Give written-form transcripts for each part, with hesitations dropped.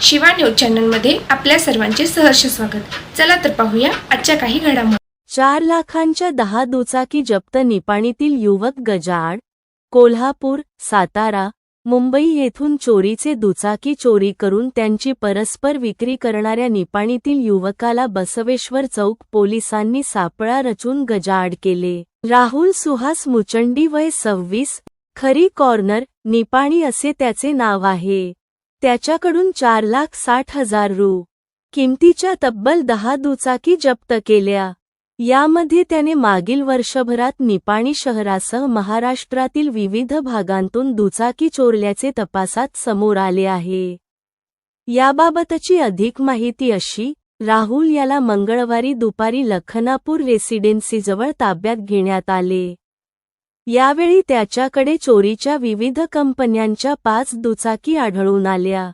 Shiva news चॅनलमध्ये आपल्या सर्वांचे सहर्ष स्वागत। चला तर पाहूया आजच्या काही घडामोडी। 4 लाखांच्या 10 दुचाकी जप्त। निपाणीतील युवक गजाआड। कोल्हापूर, सातारा, मुंबई येथून चोरीचे दुचाकी चोरी करून त्यांची परस्पर विक्री करणाऱ्या निपाणीतील युवकाला बसवेश्वर चौक पोलिसांनी सापळा रचून गजाआड केले। राहुल सुहास मुचंडी, वय 26, खरी कॉर्नर, निपाणी असे त्याचे नाव आहे। त्याच्याकडून 4,60,000 रु. किमतीच्या तब्बल 10 दुचाकी जप्त केल्या। यामध्ये त्याने मागील वर्षभरात निपाणी शहरासह महाराष्ट्रातील विविध भागांतून दुचाकी चोरल्याचे तपासात समोर आले आहे। याबाबतची अधिक माहिती अशी: राहुल याला मंगळवारी दुपारी लखनापूर रेसिडेन्सीजवळ ताब्यात घेण्यात आले। यावेळी त्याच्याकडे चोरीच्या विविध कंपन्यांच्या 5 दुचाकी आढळून आल्या।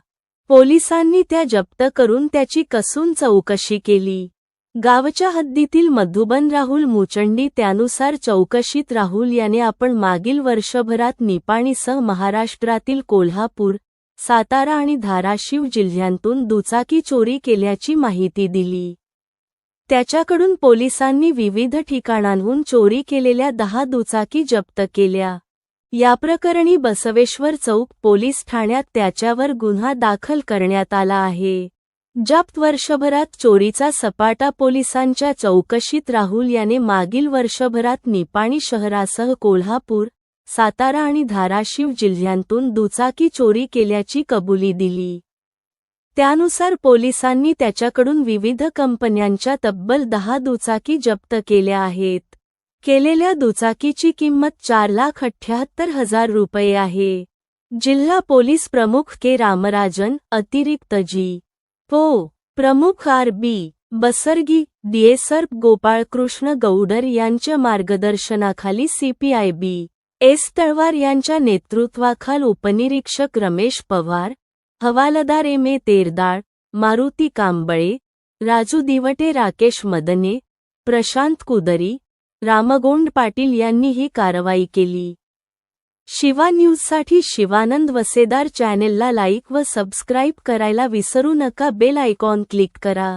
पोलिसांनी त्या जप्त करून त्याची कसून चौकशी केली। गावच्या हद्दीतील मधुबन राहुल मुचंडी। त्यानुसार चौकशीत राहुल याने आपण मागील वर्षभरात निपाणीसह महाराष्ट्रातील कोल्हापूर, सातारा आणि धाराशिव जिल्ह्यांतून दुचाकी चोरी केल्याची माहिती दिली। त्याच्याकडून पोलिसांनी विविध ठिकाणांहून चोरी केलेल्या 10 दुचाकी जप्त केल्या। याप्रकरणी बसवेश्वर चौक पोलीस ठाण्यात त्याच्यावर गुन्हा दाखल करण्यात आला आहे। जप्त वर्षभरात चोरीचा सपाटा। पोलिसांच्या चौकशीत राहुल याने मागील वर्षभरात निपाणी शहरासह कोल्हापूर, सातारा आणि धाराशिव जिल्ह्यांतून दुचाकी चोरी केल्याची कबुली दिली। त्यानुसार पोलिसांनी त्याच्याकडून विविध कंपन्यांच्या तब्बल 10 दुचाकी जप्त केल्या आहेत। केलेल्या दुचाकीची किंमत 4,78,000 रुपये आहे। जिल्हा पोलीस प्रमुख के रामराजन, अतिरिक्त जी.पो. प्रमुख आर.बी. बसरगी, डीएसर गोपाळकृष्ण गौडर यांच्या मार्गदर्शनाखाली सीपीआय.बी. एस. तळवार यांच्या नेतृत्वाखाल उपनिरीक्षक रमेश पवार, हवालदार एम.ए. तेरदाळ, मारुती कांबळे, राजू दिवटे, राकेश मदने, प्रशांत कुदरी, रामगोंड पाटील यांनी ही कारवाई केली। शिवा न्यूजसाठी शिवानंद वसेदार चॅनेलला लाईक व सबस्क्राईब करायला विसरू नका। बेल आयकॉन क्लिक करा।